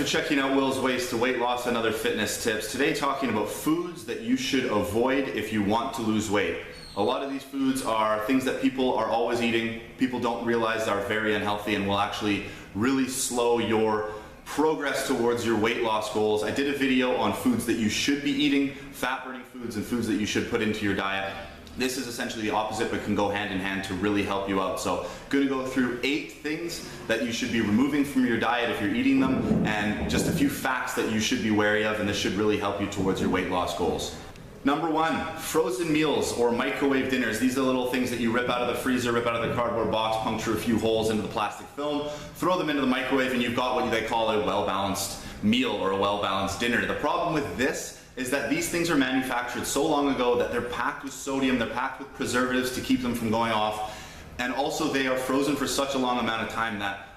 checking out Will's Ways to Weight Loss and other fitness tips. Today talking about foods that you should avoid if you want to lose weight. A lot of these foods are things that people are always eating, people don't realize are very unhealthy and will actually really slow your progress towards your weight loss goals. I did a video on foods that you should be eating, fat burning foods and foods that you should put into your diet. This is essentially the opposite, but can go hand in hand to really help you out. So I'm going to go through 8 things that you should be removing from your diet if you're eating them, and just a few facts that you should be wary of, and this should really help you towards your weight loss goals. Number 1, frozen meals or microwave dinners. These are little things that you rip out of the freezer, rip out of the cardboard box, puncture a few holes into the plastic film, throw them into the microwave, and you've got what they call a well-balanced meal or a well-balanced dinner. The problem with this is that these things are manufactured so long ago that they're packed with sodium, they're packed with preservatives to keep them from going off, and also they are frozen for such a long amount of time that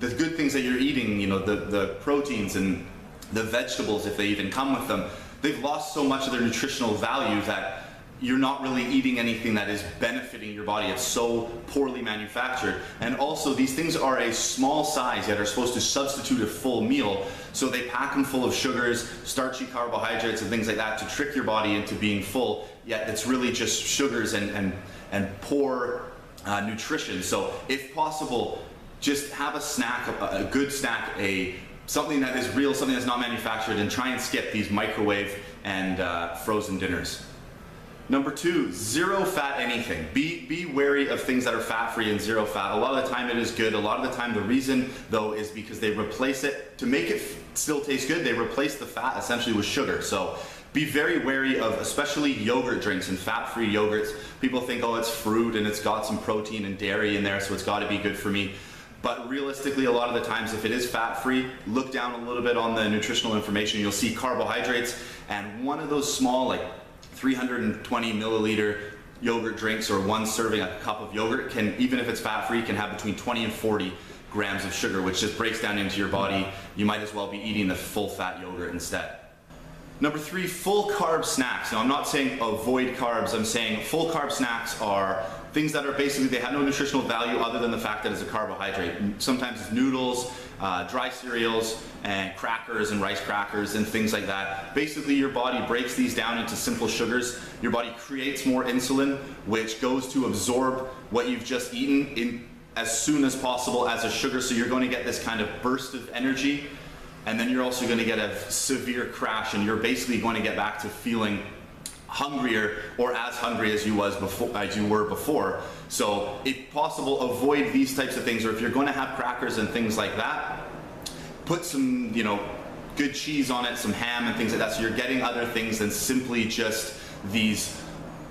the good things that you're eating, you know, the proteins and the vegetables, if they even come with them, they've lost so much of their nutritional value that you're not really eating anything that is benefiting your body. It's so poorly manufactured. And also these things are a small size yet are supposed to substitute a full meal. So they pack them full of sugars, starchy carbohydrates and things like that to trick your body into being full, yet it's really just sugars and poor nutrition. So if possible, just have a snack, a good snack, something that is real, something that's not manufactured, and try and skip these microwave and frozen dinners. Number 2, zero fat anything. Be wary of things that are fat-free and zero fat. A lot of the time it is good. A lot of the time the reason though is because they replace it, to make it still taste good, they replace the fat essentially with sugar. So be very wary of especially yogurt drinks and fat-free yogurts. People think, oh, it's fruit and it's got some protein and dairy in there, so it's got to be good for me. But realistically, a lot of the times, if it is fat-free, look down a little bit on the nutritional information. You'll see carbohydrates, and one of those small, like 320 milliliter yogurt drinks or one serving, a cup of yogurt, can, even if it's fat-free, can have between 20 and 40 grams of sugar, which just breaks down into your body. You might as well be eating the full-fat yogurt instead. Number 3, full carb snacks. Now I'm not saying avoid carbs, I'm saying full carb snacks are things that are basically, they have no nutritional value other than the fact that it's a carbohydrate. Sometimes it's noodles, dry cereals, and crackers and rice crackers and things like that. Basically your body breaks these down into simple sugars. Your body creates more insulin, which goes to absorb what you've just eaten in as soon as possible as a sugar, so you're going to get this kind of burst of energy. And then you're also going to get a severe crash, and you're basically going to get back to feeling hungrier or as hungry as you were before. So if possible, avoid these types of things, or if you're going to have crackers and things like that, put some, you know, good cheese on it, some ham and things like that, so you're getting other things than simply just these,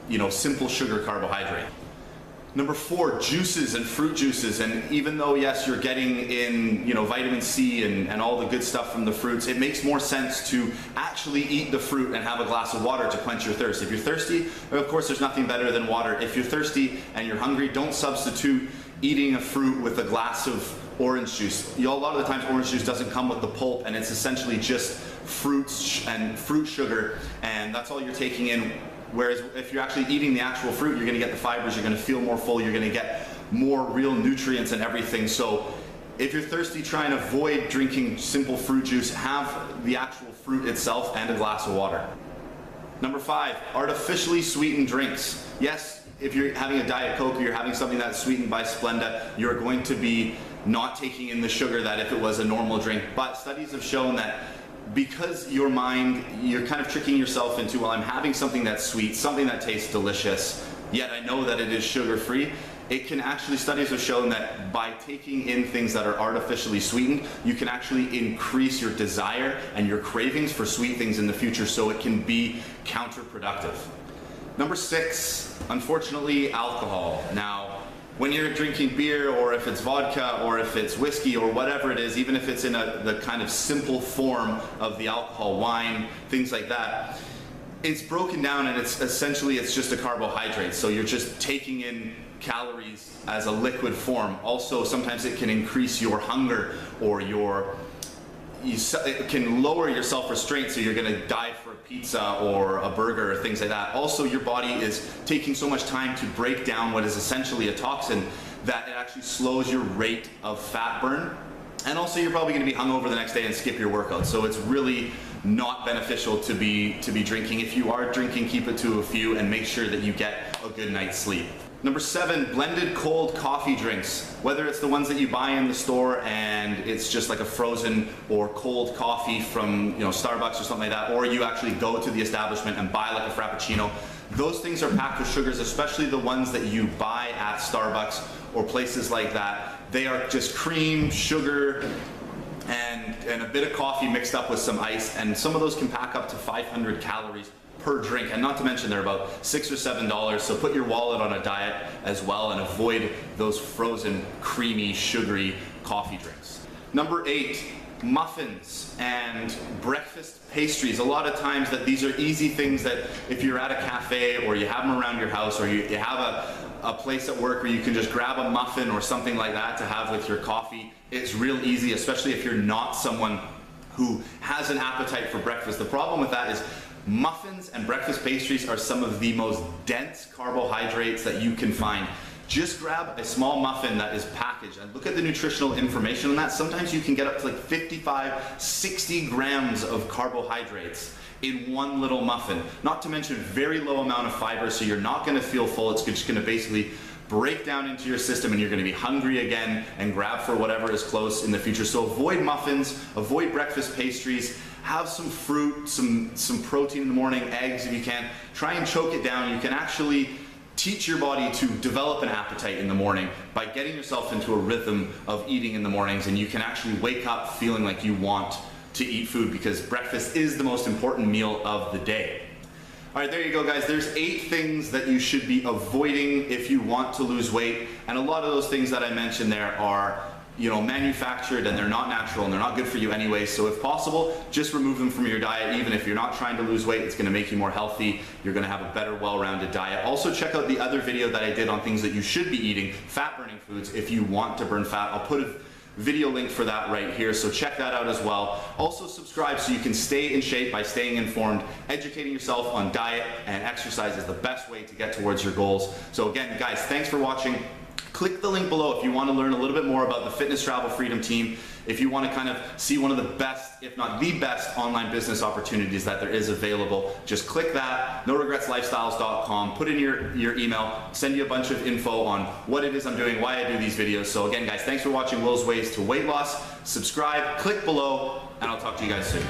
you know, simple sugar carbohydrate. Number 4, juices and fruit juices. And even though, yes, you're getting in, you know, vitamin C and all the good stuff from the fruits, it makes more sense to actually eat the fruit and have a glass of water to quench your thirst. If you're thirsty, of course, there's nothing better than water. If you're thirsty and you're hungry, don't substitute eating a fruit with a glass of orange juice. You know, a lot of the times orange juice doesn't come with the pulp, and it's essentially just fruits and fruit sugar, and that's all you're taking in. Whereas if you're actually eating the actual fruit, you're going to get the fibers, you're going to feel more full, you're going to get more real nutrients and everything. So if you're thirsty, try and avoid drinking simple fruit juice. Have the actual fruit itself and a glass of water. Number 5, artificially sweetened drinks. Yes, if you're having a Diet Coke or you're having something that's sweetened by Splenda, you're going to be not taking in the sugar that if it was a normal drink. But studies have shown that because your mind, you're kind of tricking yourself into, well, I'm having something that's sweet, something that tastes delicious, yet I know that it is sugar-free. It can actually, studies have shown that by taking in things that are artificially sweetened, you can actually increase your desire and your cravings for sweet things in the future, so it can be counterproductive. Number 6, unfortunately, alcohol. Now, when you're drinking beer, or if it's vodka, or if it's whiskey, or whatever it is, even if it's in the kind of simple form of the alcohol, wine, things like that, it's broken down and it's essentially, it's just a carbohydrate. So you're just taking in calories as a liquid form. Also, sometimes it can increase your hunger, or it can lower your self-restraint, so you're going to die for a pizza or a burger or things like that. Also, your body is taking so much time to break down what is essentially a toxin that it actually slows your rate of fat burn. And also you're probably gonna be hungover the next day and skip your workout. So it's really not beneficial to be drinking. If you are drinking, keep it to a few and make sure that you get a good night's sleep. Number 7, blended cold coffee drinks. Whether it's the ones that you buy in the store and it's just like a frozen or cold coffee from Starbucks or something like that, or you actually go to the establishment and buy like a Frappuccino, those things are packed with sugars, especially the ones that you buy at Starbucks or places like that. They are just cream, sugar, and a bit of coffee mixed up with some ice, and some of those can pack up to 500 calories per drink, and not to mention they're about $6 or $7, so put your wallet on a diet as well and avoid those frozen, creamy, sugary coffee drinks. Number 8, muffins and breakfast pastries. A lot of times that these are easy things that if you're at a cafe or you have them around your house, or you have a place at work where you can just grab a muffin or something like that to have with your coffee. It's real easy, especially if you're not someone who has an appetite for breakfast. The problem with that is muffins and breakfast pastries are some of the most dense carbohydrates that you can find. Just grab a small muffin that is packaged and look at the nutritional information on that. Sometimes you can get up to like 55, 60 grams of carbohydrates in one little muffin. Not to mention very low amount of fiber, so you're not gonna feel full. It's just gonna basically break down into your system and you're gonna be hungry again and grab for whatever is close in the future. So avoid muffins, avoid breakfast pastries, have some fruit, some protein in the morning, eggs if you can. Try and choke it down. You can actually teach your body to develop an appetite in the morning by getting yourself into a rhythm of eating in the mornings, and you can actually wake up feeling like you want to eat food, because breakfast is the most important meal of the day. All right, there you go, guys. There's 8 things that you should be avoiding if you want to lose weight, and a lot of those things that I mentioned there are manufactured, and they're not natural and they're not good for you anyway. So if possible, just remove them from your diet. Even if you're not trying to lose weight, it's going to make you more healthy. You're going to have a better, well-rounded diet. Also check out the other video that I did on things that you should be eating, fat burning foods, if you want to burn fat. I'll put a video link for that right here, so check that out as well. Also subscribe so you can stay in shape by staying informed. Educating yourself on diet and exercise is the best way to get towards your goals. So again, guys, thanks for watching. Click the link below if you want to learn a little bit more about the Fitness Travel Freedom Team. If you want to kind of see one of the best, if not the best, online business opportunities that there is available, just click that, noregretslifestyles.com, put in your email, send you a bunch of info on what it is I'm doing, why I do these videos. So again, guys, thanks for watching Will's Ways to Weight Loss. Subscribe, click below, and I'll talk to you guys soon.